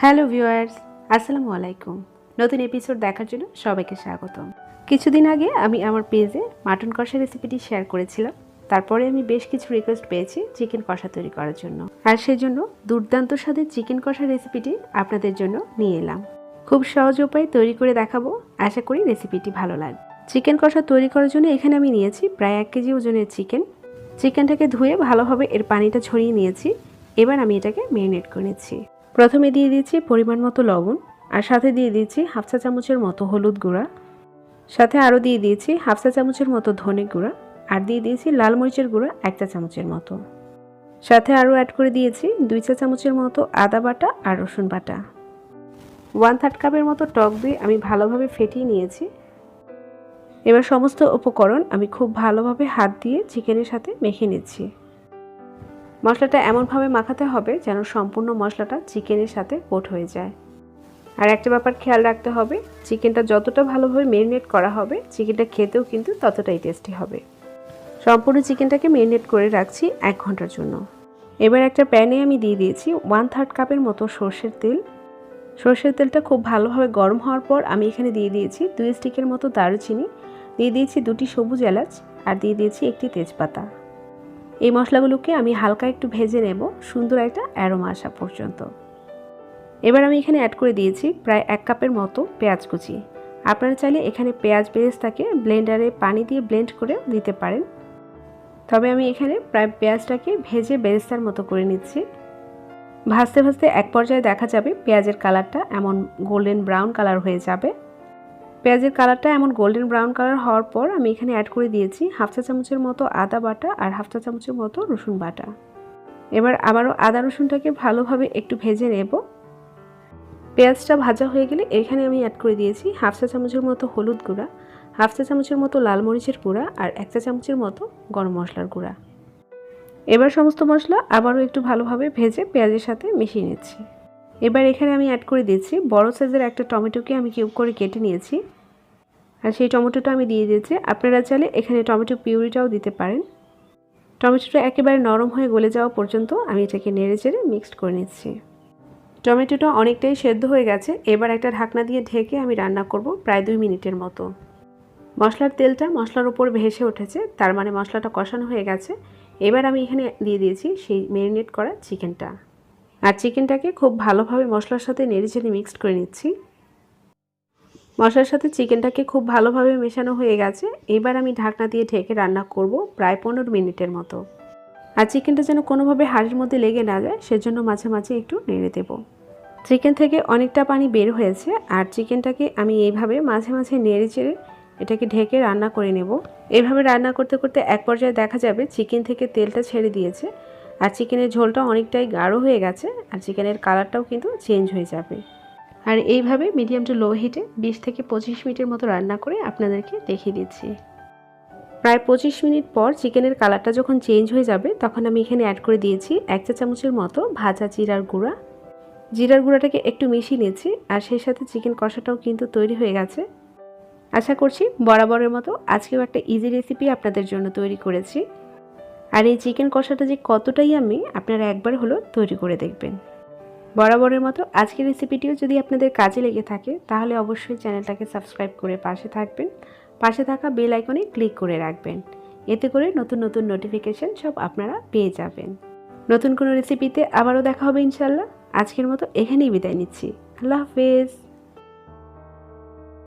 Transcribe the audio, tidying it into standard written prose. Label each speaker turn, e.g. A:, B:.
A: Hello viewers, আসসালামু আলাইকুম। নতুন এপিসোড দেখার জন্য সবাইকে স্বাগতম। কিছুদিন আগে আমি আমার পেজে মাটন কষা রেসিপিটি শেয়ার করেছিলাম। তারপরে আমি বেশ কিছু রিকোয়েস্ট পেয়েছি চিকেন কষা তৈরি করার জন্য, আর সেজন্য দুর্দান্ত স্বাদের চিকেন কষা রেসিপিটি আপনাদের জন্য নিয়ে এলাম। খুব সহজ উপায়ে তৈরি করে দেখাবো, আশা করি রেসিপিটি ভালো লাগবে। চিকেন কষা তৈরি করার জন্য এখানে আমি নিয়েছি প্রায় 1 কেজি ওজনের চিকেনটাকে ধুয়ে ভালোভাবে এর পানিটা ছড়িয়ে নিয়েছি। এবার আমি এটাকে ম্যারিনেট করে নিচ্ছি। প্রথমে দিয়ে দিয়েছি পরিমাণ মতো লবণ, আর সাথে দিয়ে দিয়েছি হাফ চা চামচের মতো হলুদ গুঁড়া, সাথে আরও দিয়ে দিয়েছি হাফ চা চামচের মতো ধনে গুঁড়া, আর দিয়ে দিয়েছি লাল মরিচের গুঁড়া 1 চা চামচের মতো। সাথে আরও অ্যাড করে দিয়েছি 2 চা চামচের মতো আদা বাটা আর রসুন বাটা। 1/3 কাপের মতো টক দই আমি ভালোভাবে ফেটিয়ে নিয়েছি। এবার সমস্ত উপকরণ আমি খুব ভালোভাবে হাত দিয়ে চিকেনের সাথে মেখে নিচ্ছি। মশলাটা এমনভাবে মাখাতে হবে যেন সম্পূর্ণ মশলাটা চিকেনের সাথে কোট হয়ে যায়। আর একটা ব্যাপার খেয়াল রাখতে হবে, চিকেনটা যতটা ভালোভাবে ম্যারিনেট করা হবে চিকেনটা খেতেও কিন্তু ততটাই টেস্টি হবে। সম্পূর্ণ চিকেনটাকে ম্যারিনেট করে রাখছি 1 ঘন্টার জন্য। এবার একটা প্যানে আমি দিয়ে দিয়েছি 1/3 কাপের মতো সর্ষের তেল। সর্ষের তেলটা খুব ভালোভাবে গরম হওয়ার পর আমি এখানে দিয়ে দিয়েছি 2 স্টিকের মতো দারুচিনি, দিয়ে দিয়েছি 2টি সবুজ এলাচ, আর দিয়ে দিয়েছি 1টি তেজপাতা। এই মশলাগুলোকে আমি হালকা একটু ভেজে নেব সুন্দর একটা অ্যারোমা আসা পর্যন্ত। এবার আমি এখানে অ্যাড করে দিয়েছি প্রায় 1 কাপের মতো পেঁয়াজ কুচি। আপনারা চাইলে এখানে পেঁয়াজ বেরেস্তাকে ব্লেন্ডারে পানি দিয়ে ব্লেন্ড করে দিতে পারেন, তবে আমি এখানে প্রায় পেঁয়াজটাকে ভেজে বেরেস্তার মতো করে নিচ্ছি। ভাজতে ভাজতে এক পর্যায়ে দেখা যাবে পেঁয়াজের কালারটা এমন গোল্ডেন ব্রাউন কালার হয়ে যাবে। পেঁয়াজের কালারটা এমন গোল্ডেন ব্রাউন কালার হওয়ার পর আমি এখানে অ্যাড করে দিয়েছি হাফ চা চামচের মতো আদা বাটা আর হাফ চা চামচের মতো রসুন বাটা। এবার আবারও আদা রসুনটাকে ভালোভাবে একটু ভেজে নেব। পেঁয়াজটা ভাজা হয়ে গেলে এখানে আমি অ্যাড করে দিয়েছি হাফ চা চামচের মতো হলুদ গুঁড়া, হাফ চা চামচের মতো লাল মরিচের গুঁড়া, আর 1 চা চামচের মতো গরম মশলার গুঁড়া। এবার সমস্ত মশলা আবারও একটু ভালোভাবে ভেজে পেঁয়াজের সাথে মিশিয়ে নিচ্ছি। এবার এখানে আমি অ্যাড করে দিয়েছি বড় সাইজের একটা টমেটোকে আমি কিউব করে কেটে নিয়েছি, আর সেই টমেটোটা আমি দিয়ে দিয়েছি। আপনারা চাইলে এখানে টমেটো পিউরিটাও দিতে পারেন। টমেটোটা একেবারে নরম হয়ে গলে যাওয়া পর্যন্ত আমি এটাকে নেড়ে চেড়ে মিক্সড করে নিচ্ছি। টমেটোটা অনেকটাই সেদ্ধ হয়ে গেছে। এবার একটা ঢাকনা দিয়ে ঢেকে আমি রান্না করব প্রায় 2 মিনিটের মতো। মশলার তেলটা মশলার উপর ভেসে উঠেছে, তার মানে মশলাটা কষানো হয়ে গেছে। এবার আমি এখানে দিয়ে দিয়েছি সেই ম্যারিনেট করা চিকেনটা, আর চিকেনটাকে খুব ভালোভাবে মশলার সাথে নেড়ে চেড়ে মিক্সড করে নিচ্ছি। মশলার সাথে চিকেনটাকে খুব ভালোভাবে মেশানো হয়ে গেছে। এবার আমি ঢাকনা দিয়ে ঢেকে রান্না করব প্রায় 15 মিনিটের মতো। আর চিকেনটা যেন কোনোভাবে হাঁড়ির মধ্যে লেগে না যায় সেজন্য মাঝে মাঝে একটু নেড়ে দেব। চিকেন থেকে অনেকটা পানি বের হয়েছে, আর চিকেনটাকে আমি এইভাবে মাঝে মাঝে নেড়ে চেড়ে এটাকে ঢেকে রান্না করে নেব। এইভাবে রান্না করতে করতে এক পর্যায়ে দেখা যাবে চিকেন থেকে তেলটা ছেড়ে দিয়েছে, আর চিকেনের ঝোলটা অনেকটাই গাঢ় হয়ে গেছে, আর চিকেনের কালারটাও কিন্তু চেঞ্জ হয়ে যাবে। আর এইভাবে মিডিয়াম টু লো হিটে 20 থেকে 25 মিনিটের মতো রান্না করে আপনাদেরকে দেখিয়ে দিচ্ছি। প্রায় 25 মিনিট পর চিকেনের কালারটা যখন চেঞ্জ হয়ে যাবে তখন আমি এখানে অ্যাড করে দিয়েছি 1 চা চামচের মতো ভাজা জিরার গুঁড়া। জিরার গুঁড়াটাকে একটু মিশিয়ে নিয়েছি, আর সেই সাথে চিকেন কষাটাও কিন্তু তৈরি হয়ে গেছে। আশা করছি বরাবরের মতো আজকেও একটা ইজি রেসিপি আপনাদের জন্য তৈরি করেছি। আর এই চিকেন কষাটা যে কতটাই আমি আপনারা একবার হলো তৈরি করে দেখবেন। বরাবরের মতো আজকের রেসিপিটিও যদি আপনাদের কাজে লেগে থাকে তাহলে অবশ্যই চ্যানেলটাকে সাবস্ক্রাইব করে পাশে থাকবেন। পাশে থাকা বেল আইকনে ক্লিক করে রাখবেন, এতে করে নতুন নতুন নোটিফিকেশন সব আপনারা পেয়ে যাবেন। নতুন কোনো রেসিপিতে আবারও দেখা হবে ইনশাল্লাহ। আজকের মতো এখানেই বিদায় নিচ্ছি। আল্লাহ হাফেজ।